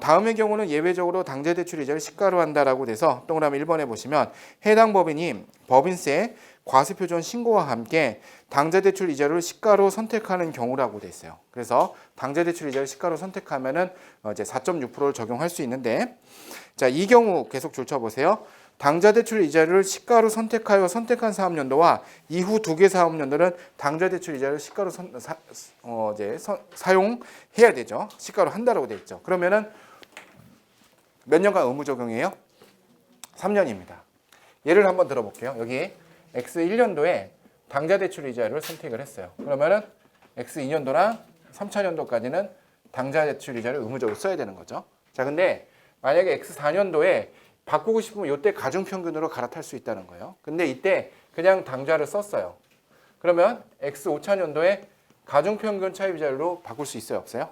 다음의 경우는 예외적으로 당좌대출 이자를 시가로 한다라고 돼서 동그라미 1번에 보시면 해당 법인이 법인세 과세표준 신고와 함께 당좌대출 이자를 시가로 선택하는 경우라고 돼 있어요. 그래서 당좌대출 이자를 시가로 선택하면은 이제 4.6%를 적용할 수 있는데, 자, 이 경우 계속 줄쳐보세요. 당좌대출 이자를 시가로 선택하여 선택한 사업연도와 이후 두 개 사업연도는 당좌대출 이자를 시가로 사용해야 되죠. 시가로 한다라고 돼 있죠. 그러면은 몇 년간 의무 적용이에요? 3년입니다. 예를 한번 들어볼게요. 여기 X1년도에 당좌대출 이자를 선택을 했어요. 그러면은 X2년도랑 3차년도까지는 당좌대출 이자를 의무적으로 써야 되는 거죠. 자, 근데 만약에 X4년도에 바꾸고 싶으면 이때 가중평균으로 갈아탈 수 있다는 거예요. 근데 이때 그냥 당좌를 썼어요. 그러면 X5차년도에 가중평균 차입이자로 바꿀 수 있어요? 없어요?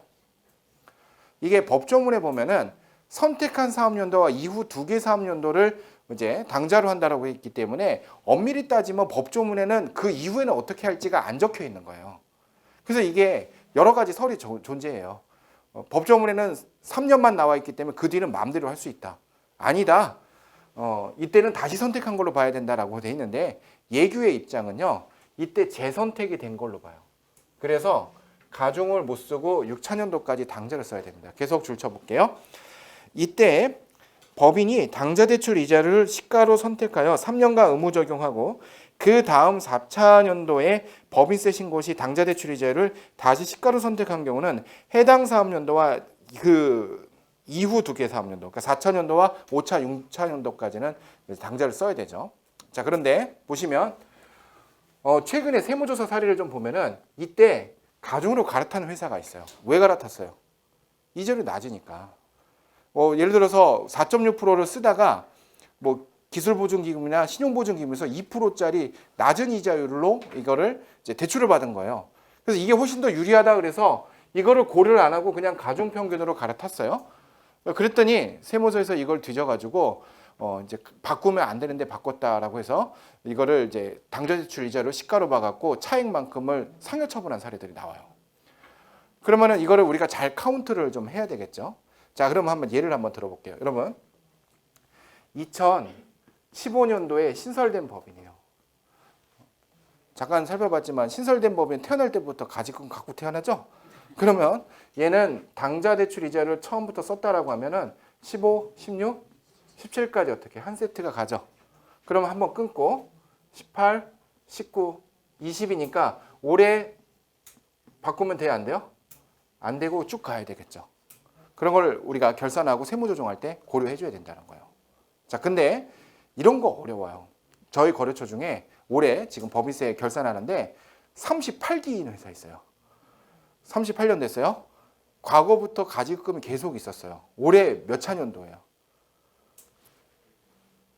이게 법조문에 보면은 선택한 사업연도와 이후 두 개 사업연도를 이제 당좌로 한다라고 했기 때문에 엄밀히 따지면 법조문에는 그 이후에는 어떻게 할지가 안 적혀 있는 거예요. 그래서 이게 여러 가지 설이 존재해요. 법조문에는 3년만 나와 있기 때문에 그 뒤는 마음대로 할 수 있다. 아니다. 이때는 다시 선택한 걸로 봐야 된다라고 돼 있는데 예규의 입장은요. 이때 재선택이 된 걸로 봐요. 그래서 가중을 못 쓰고 6차년도까지 당좌를 써야 됩니다. 계속 줄쳐볼게요. 이때 법인이 당좌대출 이자를 시가로 선택하여 3년간 의무 적용하고 그 다음 4차년도에 법인세 신고 시 당좌대출 이자를 다시 시가로 선택한 경우는 해당 사업연도와 그 이후 두 개 사업연도, 그러니까 4차년도와 5차, 6차년도까지는 당좌를 써야 되죠. 자, 그런데 보시면 최근에 세무조사 사례를 좀 보면은 이때 가중으로 갈아타는 회사가 있어요. 왜 갈아탔어요? 이자율이 낮으니까. 예를 들어서 4.6%를 쓰다가 뭐 기술보증기금이나 신용보증기금에서 2%짜리 낮은 이자율로 이거를 이제 대출을 받은 거예요. 그래서 이게 훨씬 더 유리하다 그래서 이거를 고려를 안 하고 그냥 가중평균으로 갈아탔어요. 그랬더니 세무서에서 이걸 뒤져가지고 이제 바꾸면 안 되는데 바꿨다라고 해서 이거를 이제 당좌대출 이자를 시가로 봐갖고 차액만큼을 상여 처분한 사례들이 나와요. 그러면은 이거를 우리가 잘 카운트를 좀 해야 되겠죠. 자, 그럼 한번 예를 한번 들어볼게요. 여러분, 2015년도에 신설된 법인이에요. 잠깐 살펴봤지만 신설된 법인 태어날 때부터 가지금 갖고 태어나죠? 그러면 얘는 당좌대출 이자를 처음부터 썼다라고 하면은 15, 16, 17까지 어떻게 한 세트가 가죠. 그러면 한번 끊고 18, 19, 20이니까 올해 바꾸면 돼요, 안 돼요? 안 되고 쭉 가야 되겠죠. 그런 걸 우리가 결산하고 세무조정할 때 고려해 줘야 된다는 거예요. 자, 근데 이런 거 어려워요. 저희 거래처 중에 올해 지금 법인세 결산하는데 38기인 회사 있어요. 38년 됐어요. 과거부터 가지급금이 계속 있었어요. 올해 몇 차년도예요?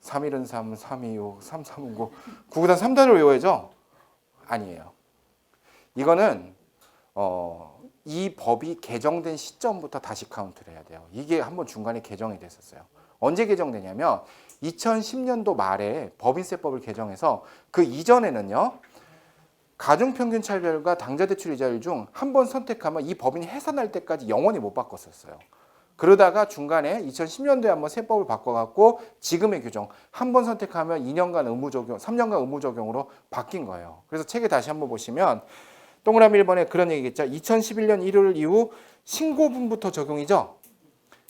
3일은 3, 3이 5, 3, 3은 9. 9구단 3단을 외워야죠? 아니에요. 이거는 이 법이 개정된 시점부터 다시 카운트를 해야 돼요. 이게 한번 중간에 개정이 됐었어요. 언제 개정되냐면 2010년도 말에 법인세법을 개정해서 그 이전에는요. 가중평균 차별과 당좌대출 이자율 중 한 번 선택하면 이 법인이 해산할 때까지 영원히 못 바꿨었어요. 그러다가 중간에 2010년도에 한번 세법을 바꿔갖고 지금의 규정 한 번 선택하면 2년간 의무 적용, 3년간 의무 적용으로 바뀐 거예요. 그래서 책에 다시 한번 보시면 동그라미 1번에 그런 얘기겠죠. 2011년 1월 이후 신고분부터 적용이죠.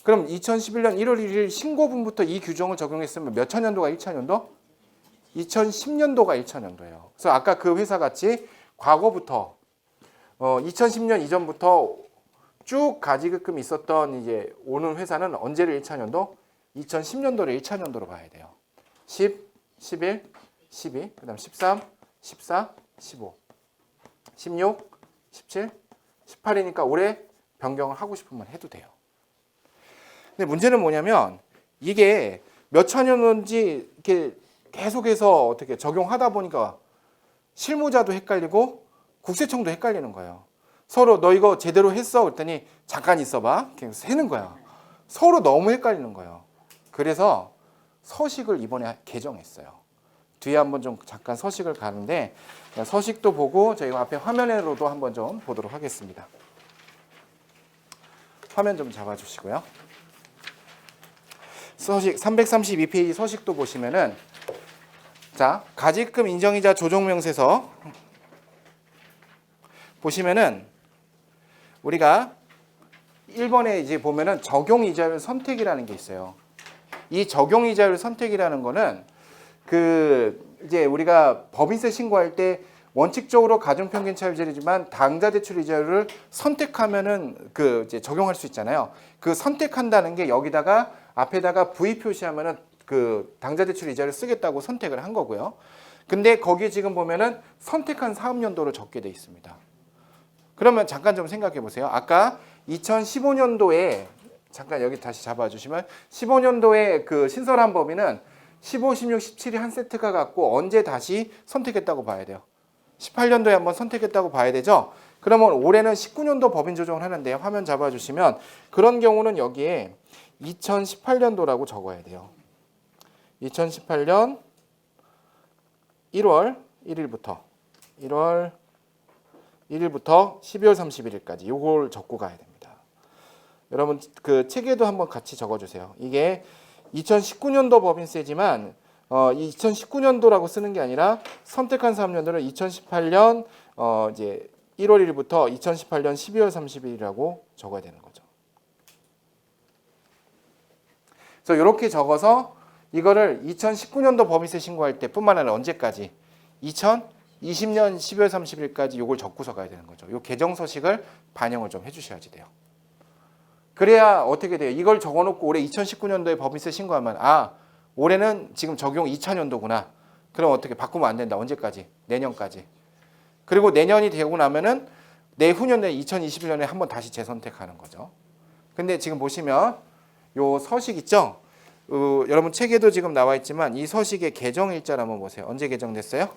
그럼 2011년 1월 1일 신고분부터 이 규정을 적용했으면 몇 차년도가 1차년도? 2010년도가 1차년도예요. 그래서 아까 그 회사 같이 과거부터 2010년 이전부터 쭉 가지급금이 있었던 이제 오는 회사는 언제를 1차년도? 2010년도를 1차년도로 봐야 돼요. 10, 11, 12, 그다음 13, 14, 15, 16, 17, 18이니까 올해 변경을 하고 싶으면 해도 돼요. 근데 문제는 뭐냐면 이게 몇 차년인지 이렇게 계속해서 어떻게 적용하다 보니까 실무자도 헷갈리고 국세청도 헷갈리는 거예요. 서로 너 이거 제대로 했어? 그랬더니 잠깐 있어봐. 계속 세는 거야. 서로 너무 헷갈리는 거예요. 그래서 서식을 이번에 개정했어요. 뒤에 한번 좀 잠깐 서식을 가는데 서식도 보고 저희가 앞에 화면으로도 한번 좀 보도록 하겠습니다. 화면 좀 잡아주시고요. 서식 332페이지 서식도 보시면은 자, 가지금 인정이자 조정명세서 보시면은 우리가 1번에 이제 보면은 적용이자율 선택이라는 게 있어요. 이 적용이자율 선택이라는 거는 그 이제 우리가 법인세 신고할 때 원칙적으로 가중평균차율제이지만 당좌 대출 이자율을 선택하면은 그 이제 적용할 수 있잖아요. 그 선택한다는 게 여기다가 앞에다가 V 표시하면은 그 당좌 대출 이자를 쓰겠다고 선택을 한 거고요. 근데 거기에 지금 보면은 선택한 사업연도를 적게 돼 있습니다. 그러면 잠깐 좀 생각해 보세요. 아까 2015년도에 잠깐 여기 다시 잡아주시면 15년도에 그 신설한 법인은 15, 16, 17이 한 세트가 갖고 언제 다시 선택했다고 봐야 돼요. 18년도에 한번 선택했다고 봐야 되죠. 그러면 올해는 19년도 법인 조정을 하는데 화면 잡아주시면 그런 경우는 여기에 2018년도라고 적어야 돼요. 2018년 1월 1일부터 12월 12월 31일까지 적고 가야 됩니다. 여러분 그 책에도 한번 같이 적어주세요. 이게 2019년도 법인세지만 2019년도라고 쓰는 게 아니라 선택한 사업연도를 2018년 이제 1월 1일부터 2018년 12월 30일이라고 적어야 되는 거죠. 그래서 이렇게 적어서 이거를 2019년도 법인세 신고할 때뿐만 아니라 언제까지? 2020년 12월 30일까지 이걸 적고서 가야 되는 거죠. 이 개정 서식을 반영을 좀 해주셔야지 돼요. 그래야 어떻게 돼요? 이걸 적어놓고 올해 2019년도에 법인세 신고하면 올해는 지금 적용 2차년도구나. 그럼 어떻게 바꾸면 안 된다. 언제까지? 내년까지. 그리고 내년이 되고 나면은 내후년에 2021년에 한번 다시 재선택하는 거죠. 근데 지금 보시면 요 서식 있죠? 여러분 책에도 지금 나와 있지만 이 서식의 개정 일자를 한번 보세요. 언제 개정됐어요?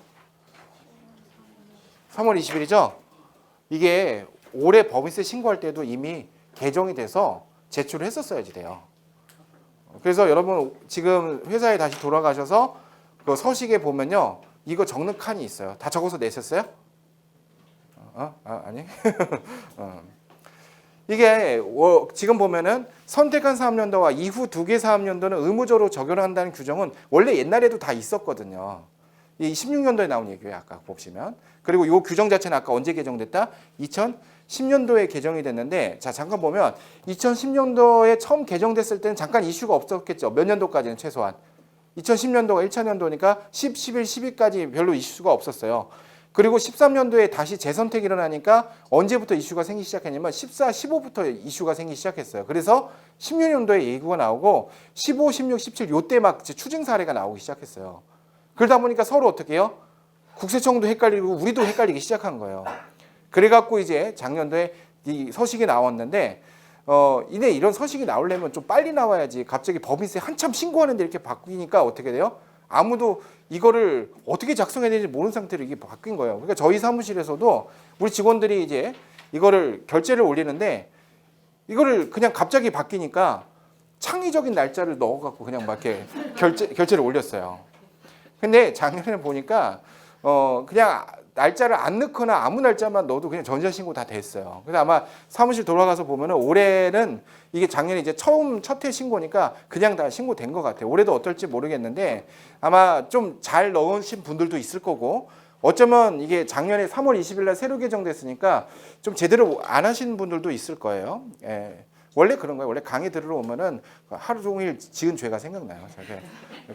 3월 20일이죠? 이게 올해 법인세 신고할 때도 이미 개정이 돼서 제출을 했었어야지 돼요. 그래서 여러분 지금 회사에 다시 돌아가셔서 그 서식에 보면요. 이거 적는 칸이 있어요. 다 적어서 내셨어요? 아니. 이게 지금 보면은 선택한 사업연도와 이후 2개 사업연도는 의무적으로 적용한다는 규정은 원래 옛날에도 다 있었거든요. 이 16년도에 나온 얘기예요. 아까 보시면. 그리고 이 규정 자체는 아까 언제 개정됐다? 2010년도에 개정이 됐는데 자 잠깐 보면 2010년도에 처음 개정됐을 때는 잠깐 이슈가 없었겠죠. 몇 년도까지는 최소한. 2010년도가 1차년도니까 10, 11, 12까지 별로 이슈가 없었어요. 그리고 13년도에 다시 재선택이 일어나니까 언제부터 이슈가 생기기 시작했냐면 14, 15부터 이슈가 생기기 시작했어요. 그래서 16년도에 예고가 나오고 15, 16, 17 요때 막 추징 사례가 나오기 시작했어요. 그러다 보니까 서로 어떻게 해요? 국세청도 헷갈리고 우리도 헷갈리기 시작한 거예요. 그래갖고 이제 작년도에 이 서식이 나왔는데 이런 서식이 나오려면 좀 빨리 나와야지 갑자기 법인세 한참 신고하는데 이렇게 바뀌니까 어떻게 돼요? 아무도 이거를 어떻게 작성해야 되는지 모르는 상태로 이게 바뀐 거예요. 그러니까 저희 사무실에서도 우리 직원들이 이제 이거를 결제를 올리는데 이거를 그냥 갑자기 바뀌니까 창의적인 날짜를 넣어갖고 그냥 막 이렇게 결제를 올렸어요. 근데 작년에 보니까 그냥 날짜를 안 넣거나 아무 날짜만 넣어도 그냥 전자신고 다 됐어요. 그래서 아마 사무실 돌아가서 보면은 올해는 이게 작년에 이제 첫 해 신고니까 그냥 다 신고된 것 같아요. 올해도 어떨지 모르겠는데 아마 좀 잘 넣으신 분들도 있을 거고 어쩌면 이게 작년에 3월 20일 날 새로 개정됐으니까 좀 제대로 안 하신 분들도 있을 거예요. 예. 원래 그런 거예요. 원래 강의 들으러 오면은 하루 종일 지은 죄가 생각나요.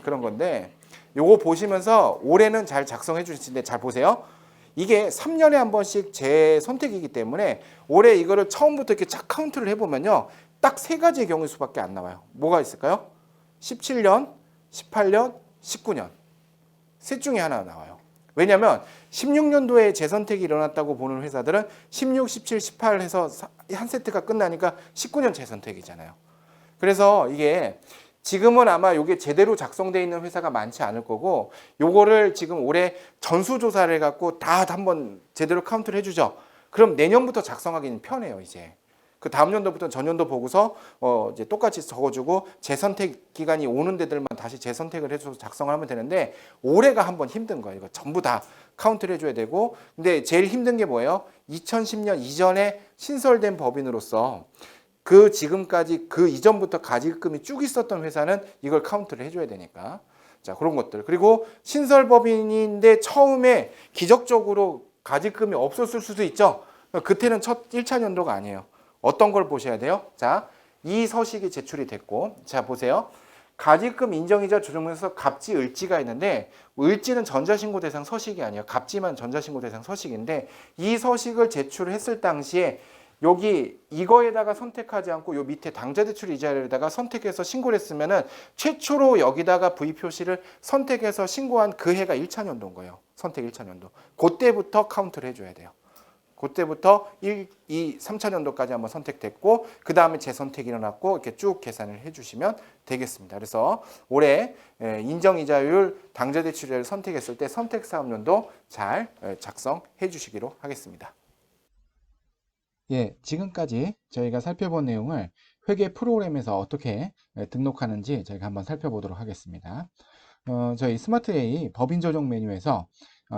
그런 건데 요거 보시면서 올해는 잘 작성해 주시는데 잘 보세요. 이게 3년에 한 번씩 재선택이기 때문에 올해 이거를 처음부터 이렇게 착 카운트를 해보면요. 딱 3가지의 경우일 수밖에 안 나와요. 뭐가 있을까요? 17년, 18년, 19년. 셋 중에 하나 나와요. 왜냐하면 16년도에 재선택이 일어났다고 보는 회사들은 16, 17, 18 해서 한 세트가 끝나니까 19년 재선택이잖아요. 그래서 이게 지금은 아마 이게 제대로 작성되어 있는 회사가 많지 않을 거고 요거를 지금 올해 전수조사를 해갖고 다 한번 제대로 카운트를 해주죠. 그럼 내년부터 작성하기는 편해요. 이제 그 다음 연도부터 전년도 보고서 이제 똑같이 적어주고 재선택 기간이 오는 데들만 다시 재선택을 해줘서 작성을 하면 되는데 올해가 한번 힘든 거예요. 이거 전부 다 카운트를 해줘야 되고 근데 제일 힘든 게 뭐예요? 2010년 이전에 신설된 법인으로서 그 지금까지 그 이전부터 가지급금이 쭉 있었던 회사는 이걸 카운트를 해줘야 되니까. 자, 그런 것들. 그리고 신설법인인데 처음에 기적적으로 가지급금이 없었을 수도 있죠. 그때는 첫 1차 연도가 아니에요. 어떤 걸 보셔야 돼요? 자, 이 서식이 제출이 됐고, 자, 보세요. 가지급 인정이자 조정에서 갑지, 을지가 있는데, 을지는 전자신고 대상 서식이 아니에요. 갑지만 전자신고 대상 서식인데, 이 서식을 제출했을 당시에 여기 이거에다가 선택하지 않고 요 밑에 당좌대출 이자료에다가 선택해서 신고를 했으면은 최초로 여기다가 V 표시를 선택해서 신고한 그 해가 1차 연도인 거예요. 선택 1차 연도. 그때부터 카운트를 해줘야 돼요. 그때부터 1, 2, 3차 연도까지 한번 선택됐고 그 다음에 재선택이 일어났고 이렇게 쭉 계산을 해주시면 되겠습니다. 그래서 올해 인정이자율 당좌대출을 선택했을 때 선택사업연도 잘 작성해 주시기로 하겠습니다. 예, 지금까지 저희가 살펴본 내용을 회계 프로그램에서 어떻게 등록하는지 저희가 한번 살펴보도록 하겠습니다. 저희 스마트A 법인 조정 메뉴에서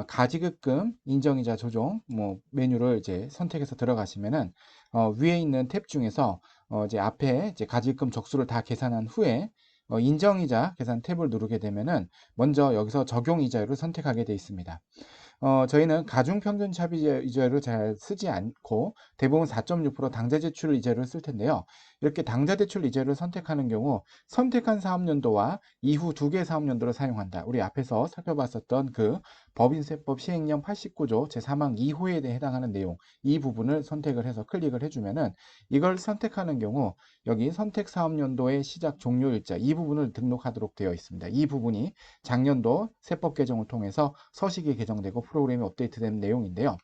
가지급금 인정이자 조정 메뉴를 이제 선택해서 들어가시면은 위에 있는 탭 중에서 이제 앞에 이제 가지급금 적수를 다 계산한 후에 인정이자 계산 탭을 누르게 되면은 먼저 여기서 적용 이자율을 선택하게 되어 있습니다. 저희는 가중평균 차비 이자율을 잘 쓰지 않고 대부분 4.6% 당좌대출 이자율을 쓸 텐데요. 이렇게 당좌대출 이자율을 선택하는 경우 선택한 사업연도와 이후 두 개의 사업연도를 사용한다. 우리 앞에서 살펴봤었던 그 법인세법 시행령 89조 제3항 2호에 해당하는 내용, 이 부분을 선택을 해서 클릭을 해주면은 이걸 선택하는 경우 여기 선택 사업연도의 시작 종료 일자 이 부분을 등록하도록 되어 있습니다. 이 부분이 작년도 세법 개정을 통해서 서식이 개정되고 프로그램이 업데이트된 내용인데요.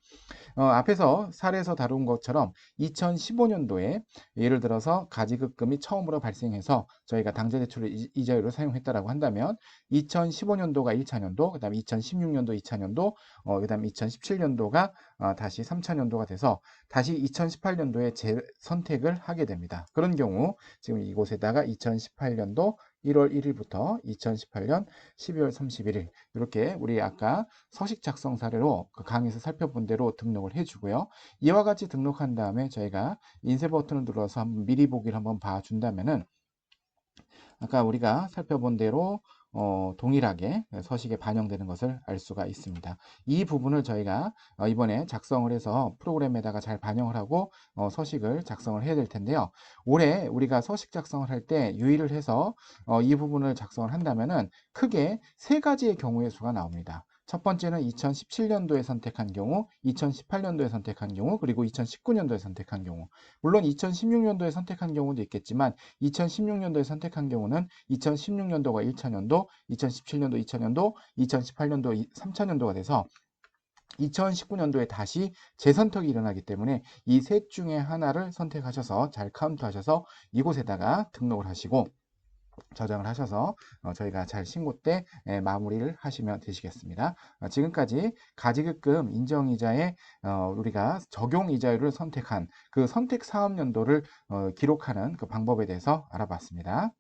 앞에서 사례에서 다룬 것처럼 2015년도에 예를 들어서 가지급금이 처음으로 발생해서 저희가 당좌대출 이자율을 사용했다라고 한다면 2015년도가 1차년도, 그 다음에 2016년도 2차년도, 그 다음에 2017년도가 다시 3차년도가 돼서 다시 2018년도에 재선택을 하게 됩니다. 그런 경우 지금 이곳에다가 2018년도 1월 1일부터 2018년 12월 31일 이렇게 우리 아까 서식 작성 사례로 그 강의에서 살펴본 대로 등록을 해주고요. 이와 같이 등록한 다음에 저희가 인쇄 버튼을 눌러서 한번 미리 보기를 한번 봐준다면은 아까 우리가 살펴본 대로 동일하게 서식에 반영되는 것을 알 수가 있습니다. 이 부분을 저희가 이번에 작성을 해서 프로그램에다가 잘 반영을 하고 서식을 작성을 해야 될 텐데요. 올해 우리가 서식 작성을 할 때 유의를 해서 이 부분을 작성을 한다면은 크게 세 가지의 경우의 수가 나옵니다. 첫 번째는 2017년도에 선택한 경우, 2018년도에 선택한 경우, 그리고 2019년도에 선택한 경우. 물론 2016년도에 선택한 경우도 있겠지만 2016년도에 선택한 경우는 2016년도가 1차년도, 2017년도 2차년도, 2018년도 3차년도가 돼서 2019년도에 다시 재선택이 일어나기 때문에 이 셋 중에 하나를 선택하셔서 잘 카운트하셔서 이곳에다가 등록을 하시고 저장을 하셔서 저희가 잘 신고 때 마무리를 하시면 되시겠습니다. 지금까지 가지급금 인정이자에 우리가 적용이자율을 선택한 그 선택 사업연도를 기록하는 그 방법에 대해서 알아봤습니다.